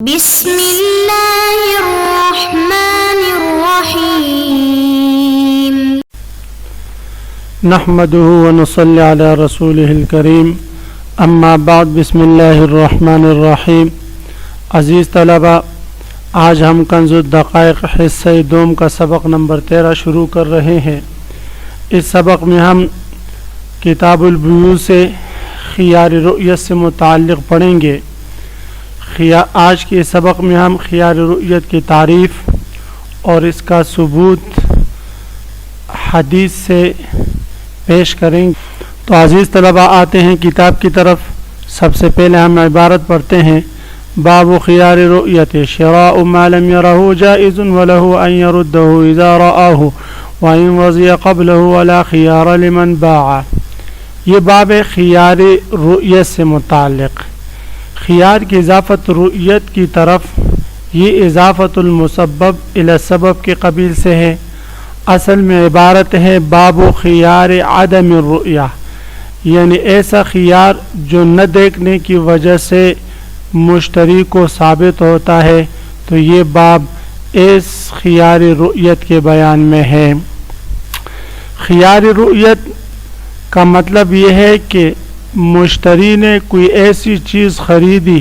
بسم اللہ الرحمن الرحیم نحمده ونصلي على رسوله الكريم اما بعد بسم اللہ الرحمن الرحیم. عزیز طلبہ، آج ہم کنز الدقائق حصہ دوم کا سبق نمبر 13 شروع کر رہے ہیں. اس سبق میں ہم کتاب البیوع سے خیار رؤیت سے متعلق پڑھیں گے. آج کے سبق میں ہم خیار رؤیت کی تعریف اور اس کا ثبوت حدیث سے پیش کریں گے. تو عزیز طلبہ، آتے ہیں کتاب کی طرف. سب سے پہلے ہم عبارت پڑھتے ہیں: باب خیار رؤیت شراء ما لم يره جائز وله ان يرده اذا رآه وان رضي قبله ولا خیار لمن باع. یہ باب خیار رؤیت سے متعلق. خیار کی اضافت رؤیت کی طرف، یہ اضافت المسبب الی السبب کے قبیل سے ہے. اصل میں عبارت ہے باب خیار عدم الرؤیہ، یعنی ایسا خیار جو نہ دیکھنے کی وجہ سے مشتری کو ثابت ہوتا ہے. تو یہ باب اس خیار رؤیت کے بیان میں ہے. خیار رؤیت کا مطلب یہ ہے کہ مشتری نے کوئی ایسی چیز خریدی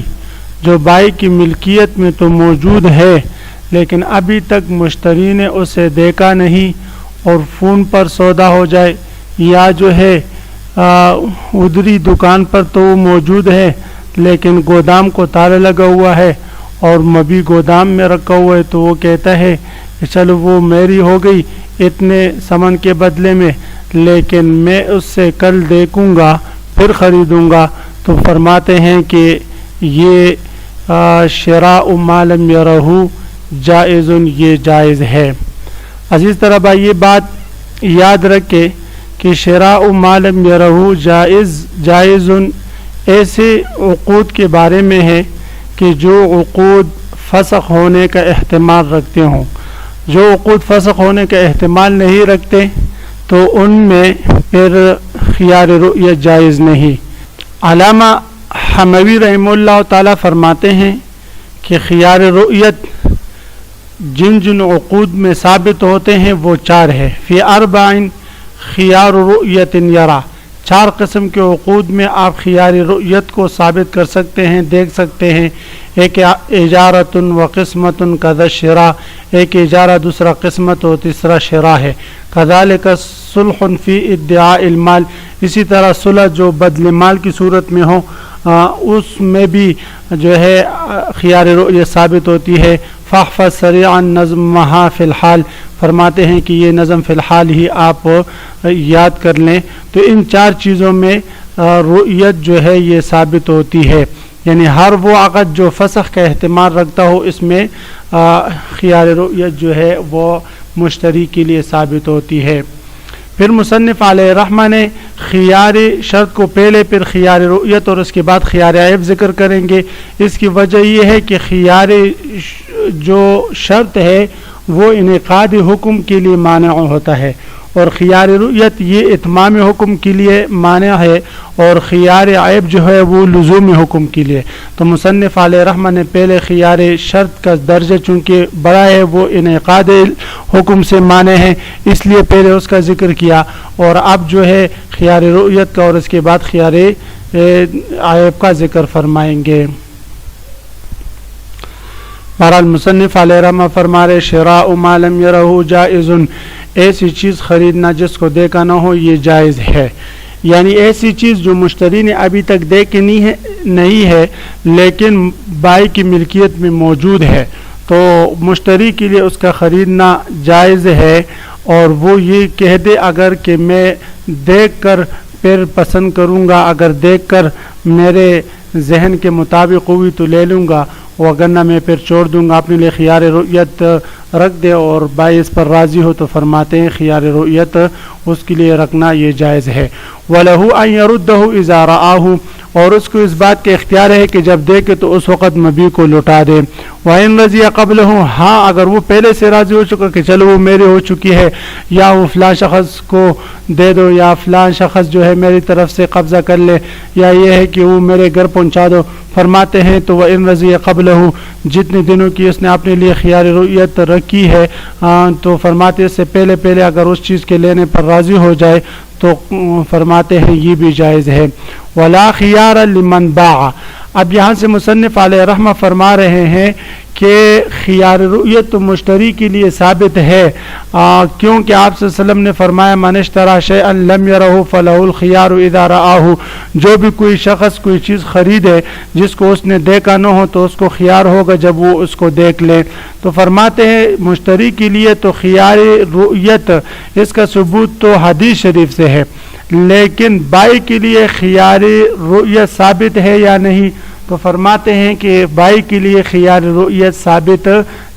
جو بائی کی ملکیت میں تو موجود ہے، لیکن ابھی تک مشتری نے اسے دیکھا نہیں، اور فون پر سودا ہو جائے یا جو ہے ادھری دکان پر تو وہ موجود ہے لیکن گودام کو تالا لگا ہوا ہے اور مبی گودام میں رکھا ہوا ہے. تو وہ کہتا ہے کہ چلو وہ میری ہو گئی اتنے سمن کے بدلے میں، لیکن میں اس سے کل دیکھوں گا پھر خریدوں گا. تو فرماتے ہیں کہ یہ شراء ما لم یرہ جائز، یہ جائز ہے. عزیز طلبہ، یہ بات یاد رکھے کہ شراء ما لم یرہ جائز ایسے عقود کے بارے میں ہے کہ جو عقود فسخ ہونے کا احتمال رکھتے ہوں. جو عقود فسخ ہونے کا احتمال نہیں رکھتے تو ان میں پھر خیار رؤیت جائز نہیں. علامہ حموی رحمہ اللہ تعالیٰ فرماتے ہیں کہ خیار رؤیت جن جن عقود میں ثابت ہوتے ہیں وہ 4 ہے. فی اربعین خیار رؤیت یرا، 4 قسم کے عقود میں آپ خیار رؤیت کو ثابت کر سکتے ہیں، دیکھ سکتے ہیں. ایک اجارت و قسمت کذا شراء، ایک اجارہ دوسرا قسمت اور تیسرا شراء ہے. کذالک صلح فی ادعاء المال، اسی طرح صلح جو بدل مال کی صورت میں ہو اس میں بھی جو ہے خیار رؤیت ثابت ہوتی ہے. فاحفظ سریعا نظمها فی الحال، فرماتے ہیں کہ یہ نظم فی الحال ہی آپ یاد کر لیں. تو ان 4 چیزوں میں رؤیت جو ہے یہ ثابت ہوتی ہے، یعنی ہر وہ عقد جو فسخ کا احتمال رکھتا ہو اس میں خیار رؤیت جو ہے وہ مشتری کے لیے ثابت ہوتی ہے. پھر مصنف علیہ رحمہ نے خیار شرط کو پہلے، پھر خیار رؤیت اور اس کے بعد خیار عیب ذکر کریں گے. اس کی وجہ یہ ہے کہ خیار جو شرط ہے وہ انعقاد حکم کے لیے مانع ہوتا ہے، اور خیار رؤیت یہ اتمام حکم کے لیے مانع ہے، اور خیار عیب جو ہے وہ لزوم حکم کے لیے. تو مصنف علیہ رحمہ نے پہلے خیار شرط کا درجہ چونکہ بڑا ہے وہ انعقاد حکم سے مانع ہے، اس لیے پہلے اس کا ذکر کیا، اور اب جو ہے خیار رؤیت کا اور اس کے بعد خیار عیب کا ذکر فرمائیں گے. بہرحال مصنف علیہ رحمہ فرما رہے شراء ما لم یرہ جائز، ایسی چیز خریدنا جس کو دیکھا نہ ہو یہ جائز ہے. یعنی ایسی چیز جو مشتری نے ابھی تک دیکھی نہیں ہے لیکن بائی کی ملکیت میں موجود ہے، تو مشتری کے لیے اس کا خریدنا جائز ہے. اور وہ یہ کہہ دے اگر کہ میں دیکھ کر پھر پسند کروں گا، اگر دیکھ کر میرے ذہن کے مطابق ہوئی تو لے لوں گا، وگرنہ میں پھر چھوڑ دوں گا. اپنے لیے خیار رؤیت رکھ دے اور بائی اس پر راضی ہو تو فرماتے ہیں خیار رؤیت اس کے لیے رکھنا یہ جائز ہے. وَلَهُ أَن يَرُدَّهُ إِذَا رَآهُ، اور اس کو اس بات کا اختیار ہے کہ جب دیکھے تو اس وقت مبی کو لوٹا دے. وَإِن رَضِيَ قَبْلَهُ، ہاں اگر وہ پہلے سے راضی ہو چکا کہ چلو وہ میرے ہو چکی ہے، یا وہ فلاں شخص کو دے دو، یا فلاں شخص جو ہے میری طرف سے قبضہ کر لے، یا یہ ہے کہ وہ میرے گھر پہنچا دو، فرماتے ہیں تو وَإِن رَضِيَ قَبْلَهُ، جتنے دنوں کی اس نے اپنے لیے خیار رؤیت رکھی ہے تو فرماتے اس سے پہلے اگر اس چیز کے لینے پر راضی ہو جائے تو فرماتے ہیں یہ بھی جائز ہے. وَلَا خِيَارَ لِمَنْ بَاعَ. اب یہاں سے مصنف علیہ رحمہ فرما رہے ہیں کہ خیار رؤیت تو مشتری کے لیے ثابت ہے، کیونکہ آپ صلی اللہ علیہ وسلم نے فرمایا من اشترى شيئا لم يره فله الخيار اذا رآه. جو بھی کوئی شخص کوئی چیز خریدے جس کو اس نے دیکھا نہ ہو تو اس کو خیار ہوگا جب وہ اس کو دیکھ لے. تو فرماتے ہیں مشتری کے لیے تو خیار رؤیت اس کا ثبوت تو حدیث شریف سے ہے، لیکن بائی کے لیے خیار رؤیت ثابت ہے یا نہیں؟ تو فرماتے ہیں کہ بائی کے لیے خیار رؤیت ثابت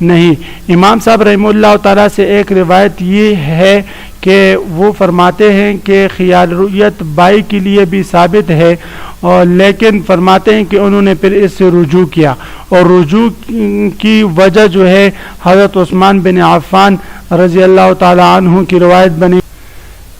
نہیں. امام صاحب رحمہ اللہ تعالیٰ سے ایک روایت یہ ہے کہ وہ فرماتے ہیں کہ خیار رؤیت بائی کے لیے بھی ثابت ہے، اور لیکن فرماتے ہیں کہ انہوں نے پھر اس سے رجوع کیا، اور رجوع کی وجہ جو ہے حضرت عثمان بن عفان رضی اللہ تعالیٰ عنہ کی روایت بنی.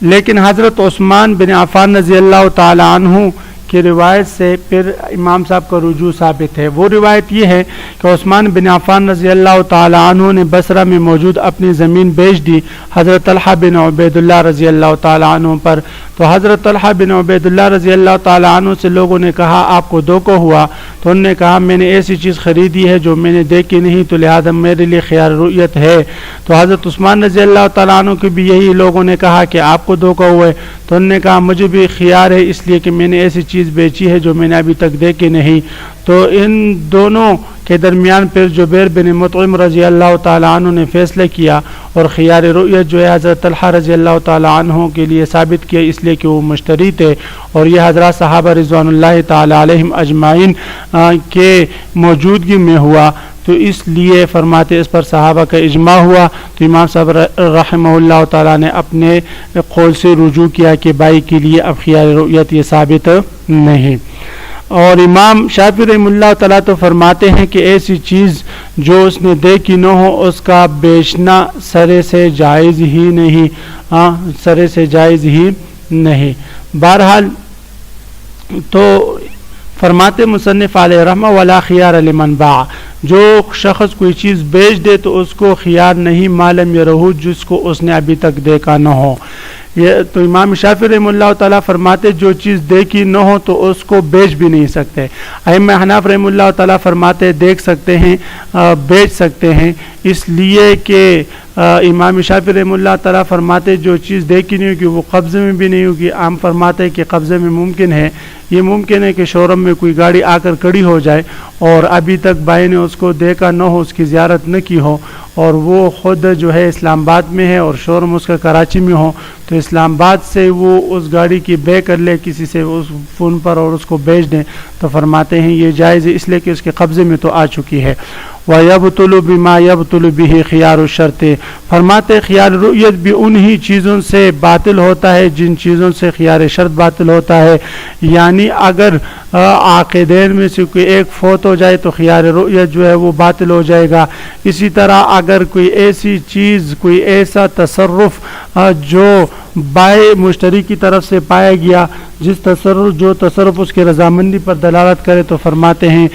لیکن حضرت عثمان بن عفان رضی اللہ تعالیٰ عنہ کی روایت سے پھر امام صاحب کا رجوع ثابت ہے. وہ روایت یہ ہے کہ عثمان بن عفان رضی اللہ تعالی عنہ نے بصرہ میں موجود اپنی زمین بیچ دی حضرت طلحہ بن عبید اللہ رضی اللہ تعالی عنہ پر. تو حضرت طلحہ بن عبید اللہ رضی اللہ تعالی عنہ سے لوگوں نے کہا آپ کو دھوکہ ہوا؟ تو انہوں نے کہا میں نے ایسی چیز خریدی ہے جو میں نے دیکھی نہیں، تو لہذا میرے لیے خیار رؤیت ہے. تو حضرت عثمان رضی اللہ تعالی عنہ کی بھی یہی لوگوں نے کہا کہ آپ کو دھوکہ ہوا ہے. تو انہوں نے کہا مجھے بھی خیار ہے اس لیے کہ میں نے ایسی چیز بیچی ہے جو میں نے ابھی تک دیکھی نہیں. تو ان دونوں کے درمیان پھر جبیر بن مطعم رضی اللہ تعالی عنہ نے فیصلہ کیا اور خیار رؤیت جو ہے حضرت طلحہ رضی اللہ تعالی عنہ کے لیے ثابت کیا، اس لیے کہ وہ مشتری تھے، اور یہ حضرات صحابہ رضوان اللہ تعالی علیہم اجمعین کے موجودگی میں ہوا، تو اس لیے فرماتے اس پر صحابہ کا اجماع ہوا. تو امام صاحب رحمہ اللہ تعالیٰ نے اپنے قول سے رجوع کیا کہ بائی کے لیے اب خیار رؤیت یہ ثابت نہیں. اور امام شافعی رحمہ اللہ تعالیٰ تو فرماتے ہیں کہ ایسی چیز جو اس نے دیکھی نہ ہو اس کا بیچنا سرے سے جائز ہی نہیں، سرے سے جائز ہی نہیں. بہرحال تو فرماتے مصنف علیہ رحمہ ولا خیار لمن باع، جو شخص کوئی چیز بیچ دے تو اس کو خیار نہیں معلوم یرہو، جس کو اس نے ابھی تک دیکھا نہ ہو. یہ تو امام شافعی رحمہ اللہ تعالیٰ فرماتے جو چیز دیکھی نہ ہو تو اس کو بیچ بھی نہیں سکتے. ائمہ حناف رحمہ اللہ تعالیٰ فرماتے دیکھ سکتے ہیں، بیچ سکتے ہیں، اس لیے کہ امام شافعی رحمہ اللہ تعالیٰ فرماتے جو چیز دیکھی نہیں ہوگی وہ قبضے میں بھی نہیں ہوگی. عام فرماتے کہ قبضے میں ممکن ہے، یہ ممکن ہے کہ شوروم میں کوئی گاڑی آ کر کھڑی ہو جائے اور ابھی تک بھائی نے اس کو دیکھا نہ ہو، اس کی زیارت نہ کی ہو، اور وہ خود جو ہے اسلام آباد میں ہے اور شوروم اس کا کراچی میں ہو، تو اسلام آباد سے وہ اس گاڑی کی بے کر لے کسی سے اس فون پر اور اس کو بیچ دیں، تو فرماتے ہیں یہ جائز ہے، اس لیے کہ اس کے قبضے میں تو آ چکی ہے. وَيَبْطُلُ بِمَا يَبْطُلُ بِهِ خِيَارُ الشَّرْطِ، فرماتے خیار رؤیت بھی انہی چیزوں سے باطل ہوتا ہے جن چیزوں سے خیار شرط باطل ہوتا ہے. یعنی اگر عاقدین میں سے کوئی ایک فوت ہو جائے تو خیار رؤیت جو ہے وہ باطل ہو جائے گا. اسی طرح اگر کوئی ایسی چیز، کوئی ایسا تصرف جو بائع مشتری کی طرف سے پایا گیا، جو تصرف اس کی رضامندی پر دلالت کرے، تو فرماتے ہیں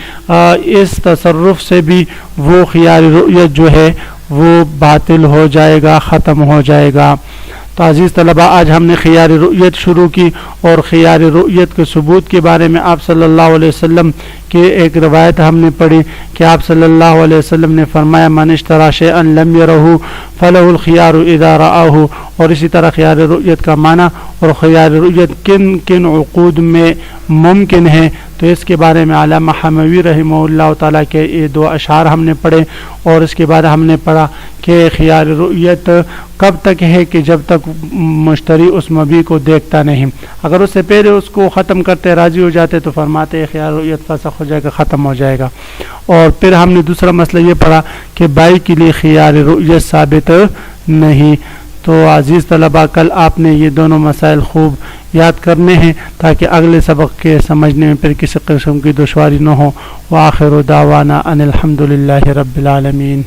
اس تصرف سے بھی وہ خیار رؤیت جو ہے وہ باطل ہو جائے گا، ختم ہو جائے گا. تو عزیز طلبہ، آج ہم نے خیار رؤیت شروع کی اور خیار رؤیت کے ثبوت کے بارے میں آپ صلی اللہ علیہ وسلم کی ایک روایت ہم نے پڑھی کہ آپ صلی اللہ علیہ وسلم نے فرمایا من اشتری شیئا لم یرہ فلہ الخیار اذا رآہ. اور اسی طرح خیار رؤیت کا معنی اور خیار رؤیت کن کن عقود میں ممکن ہے، تو اس کے بارے میں علامہ حموی رحمہ اللہ تعالیٰ کے یہ دو اشعار ہم نے پڑھے. اور اس کے بعد ہم نے پڑھا کہ خیار رؤیت کب تک ہے کہ جب تک مشتری اس مبیع کو دیکھتا نہیں. اگر اس سے پہلے اس کو ختم کرتے راضی ہو جاتے تو فرماتے خیار رؤیت فسخ ہو جائے گا، ختم ہو جائے گا. اور پھر ہم نے دوسرا مسئلہ یہ پڑھا کہ بائی کے لیے خیار رؤیت ثابت نہیں. تو عزیز طلباء کل آپ نے یہ دونوں مسائل خوب یاد کرنے ہیں تاکہ اگلے سبق کے سمجھنے میں پھر کسی قسم کی دشواری نہ ہو. وآخر دعوانا ان الحمد للہ رب العالمین.